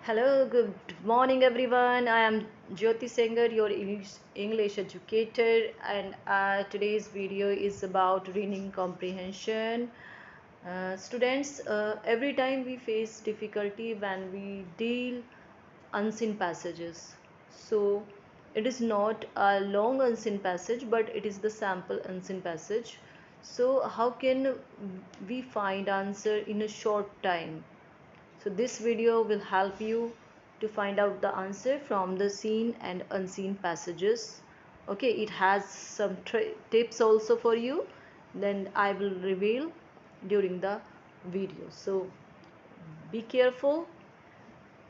Hello, good morning everyone. I am Jyoti Singer, your English educator, and today's video is about reading comprehension. Students, every time we face difficulty when we deal unseen passages. So it is not a long unseen passage, but it is the sample unseen passage. So how can we find answer in a short time? So this video will help you to find out the answer from the seen and unseen passages. Okay, it has some tips also for you. Then I will reveal during the video. So be careful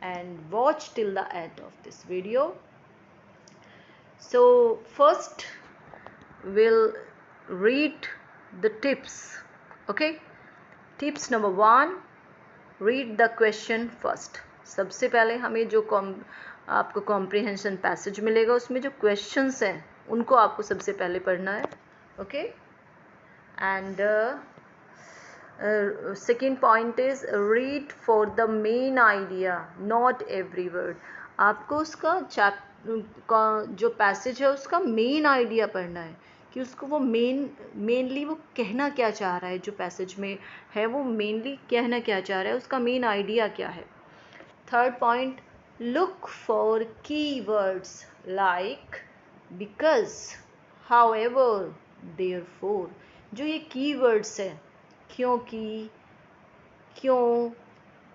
and watch till the end of this video. So first we'll read the tips. Okay, tips number 1, read the question first. सबसे पहले हमें जो आपको comprehension passage मिलेगा उसमें जो questions हैं उनको आपको सबसे पहले पढ़ना है. Okay, and second point is read for the main idea not every word. आपको उसका जो पैसेज है उसका मेन आइडिया पढ़ना है कि उसको वो मेनली वो कहना क्या चाह रहा है. जो पैसेज में है वो मेनली कहना क्या चाह रहा है, उसका मेन आइडिया क्या है. थर्ड पॉइंट, लुक फॉर की words like because, however, therefore. जो ये की वर्ड्स है, क्योंकि, क्यों,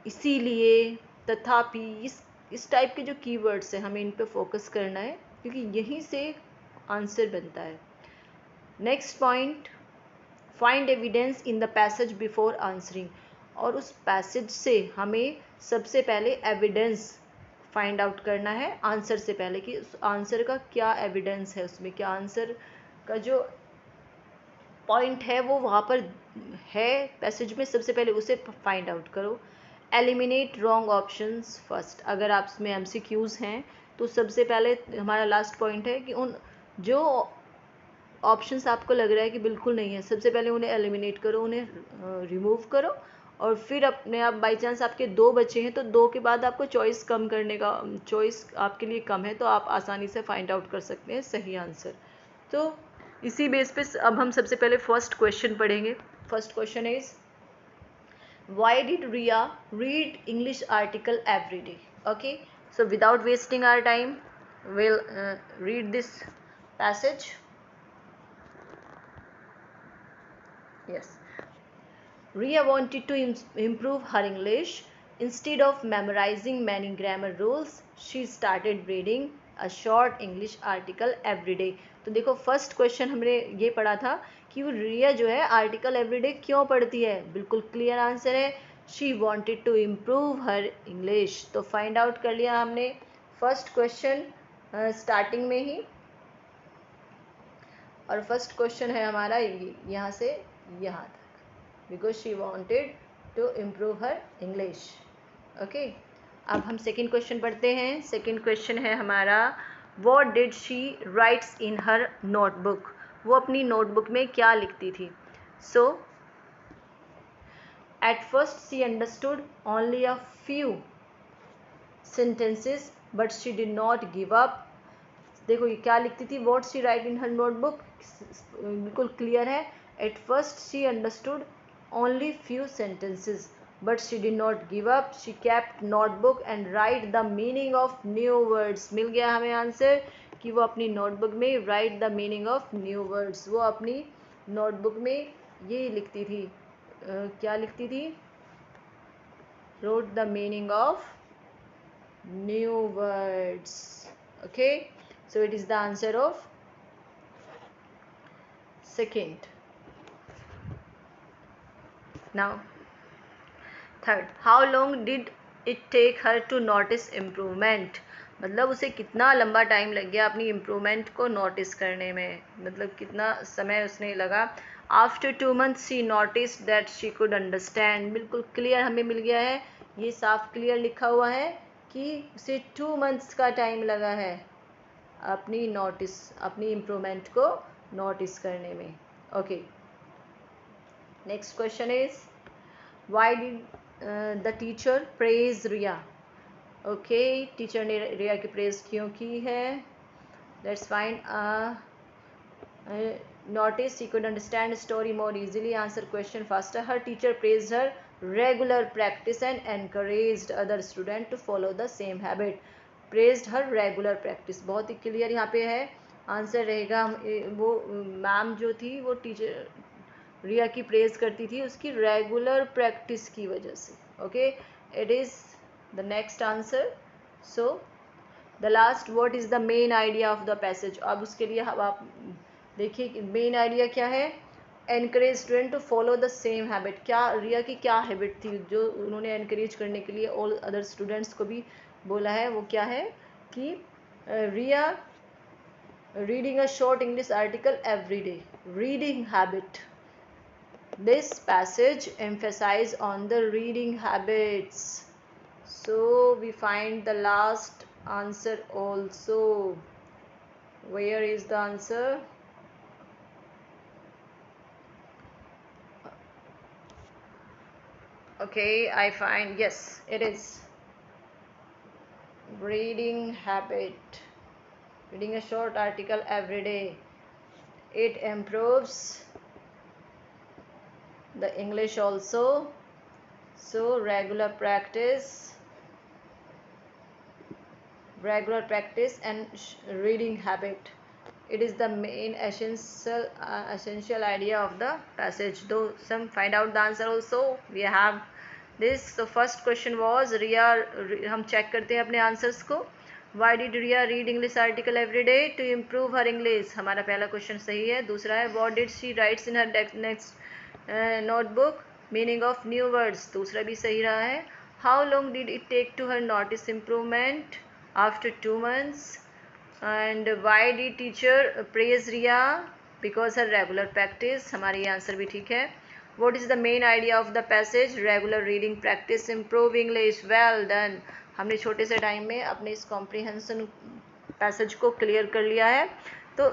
इसीलिए, तथापि, इस टाइप के जो कीवर्ड्स हैं हमें इन पे फोकस करना है क्योंकि यहीं से आंसर बनता है. Next point, find evidence in the passage before answering. और उस पैसेज से हमें सबसे पहले एविडेंस फाइंड आउट करना है आंसर से पहले कि उस आंसर का क्या एविडेंस है, उसमें क्या आंसर का जो पॉइंट है वो वहाँ पर है पैसेज में, सबसे पहले उसे फाइंड आउट करो. Eliminate wrong options first. अगर आप उसमें एमसीक्यूज हैं तो सबसे पहले हमारा लास्ट पॉइंट है कि उन जो ऑप्शंस आपको लग रहा है कि बिल्कुल नहीं है, सबसे पहले उन्हें एलिमिनेट करो, उन्हें रिमूव करो. और फिर अपने आप बाई चांस आपके 2 बचे हैं तो 2 के बाद आपको चॉइस कम करने का, चॉइस आपके लिए कम है तो आप आसानी से फाइंड आउट कर सकते हैं सही आंसर. तो इसी बेस पे अब हम सबसे पहले फर्स्ट क्वेश्चन पढ़ेंगे. First question is, why did Ria read English article every day? Okay, so without wasting our time, we'll read this passage. Yes, Ria wanted to improve her English. Instead of memorizing many grammar rules, she started reading a short English article every day. तो देखो first question हमने ये पढ़ा था कि वो रिया जो है आर्टिकल एवरीडे क्यों पढ़ती है. बिल्कुल क्लियर आंसर है, she wanted to improve her English. तो फाइंड आउट कर लिया हमने फर्स्ट क्वेश्चन स्टार्टिंग में ही. और फर्स्ट क्वेश्चन है हमारा यहाँ से यहाँ तक, because she wanted to improve her English. Okay, अब हम सेकेंड क्वेश्चन पढ़ते हैं. सेकेंड क्वेश्चन है हमारा, what did she rights in her notebook. वो अपनी नोटबुक में क्या लिखती थी. So at first she understood only a few sentences but she did not give up. देखो ये क्या लिखती थी, what she write in her notebook, बिल्कुल क्लियर है. at first she understood only few sentences but she did not give up. she kept notebook and write the meaning of new words. मिल गया हमें answer कि वो अपनी notebook में write the meaning of new words. वो अपनी notebook में ये लिखती थी, क्या लिखती थी, wrote the meaning of new words. Okay, so it is the answer of second. Now third, how long did it take her to notice improvement. मतलब उसे कितना लंबा टाइम लग गया अपनी इम्प्रूवमेंट को नोटिस करने में, मतलब कितना समय उसने लगा. After 2 months she notice that she could understand. बिल्कुल क्लियर हमें मिल गया है, ये साफ क्लियर लिखा हुआ है कि उसे 2 months का टाइम लगा है अपनी इम्प्रूवमेंट को नोटिस करने में. Okay, next question is, why did the teacher praise Riya. Okay, teacher ने रिया की प्रेज क्यों की है? That's fine. Notice she could understand story more easily, answer question faster. Her teacher praised her regular practice and encouraged other students to follow the same habit. Praised her regular practice, बहुत ही clear यहाँ पे है. Answer रहेगा वो ma'am जो थी वो teacher रिया की प्रेज करती थी उसकी रेगुलर प्रैक्टिस की वजह से. Okay, it is the next answer. So the last, what is the main idea of the passage. अब उसके लिए आप देखिए मेन आइडिया क्या है. Encourage student to follow the same habit. क्या रिया की क्या हैबिट थी जो उन्होंने एनकरेज करने के लिए ऑल अदर स्टूडेंट्स को भी बोला है? वो क्या है कि Riya reading a short English article every day. Reading habit. This passage emphasizes on the reading habits. So we find the last answer also. Where is the answer? Okay, I find, yes, it is reading habit. Reading a short article every day. It improves the English also. So regular practice and reading habit. It is the main essential idea of the passage. Though some find out the answer also. We have this. So first question was Riya. हम check करते हैं अपने answers को. Why did Riya read English article every day? To improve her English. हमारा पहला question सही है. दूसरा है What did she writes in her next notebook? Meaning of new words. दूसरा भी सही रहा है. How long did it take to her notice improvement? After 2 months. And why did teacher praise Riya? Because her regular practice. हमारा ये answer भी ठीक है. What is the main idea of the passage? Regular reading practice improve English. Well done. हमने छोटे से time में अपने इस कॉम्प्रीहेंशन पैसेज को क्लियर कर लिया है. तो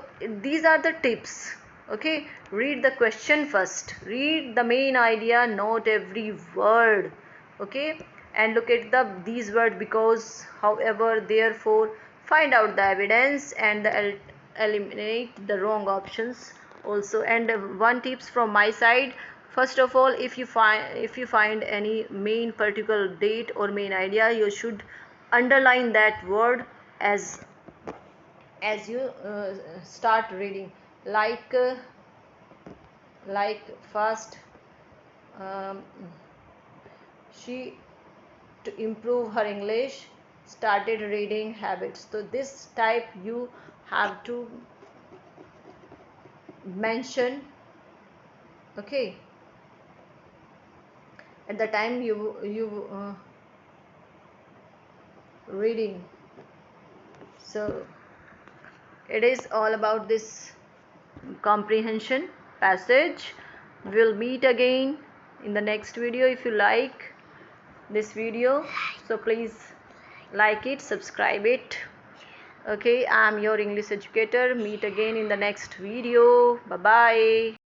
these are the tips. Okay, read the question first. Read the main idea, not every word. Okay, and look at these words because, however, therefore. Find out the evidence and eliminate the wrong options also. And one tips from my side. First of all, if you find any main particular date or main idea, you should underline that word as you start reading. Like first, she, to improve her English, started reading habits. So this type you have to mention. Okay, at the time you reading. So it is all about this comprehension passage. We'll meet again in the next video. If you like this video, so please like it, subscribe it. Okay, I'm your English educator. Meet again in the next video. Bye bye.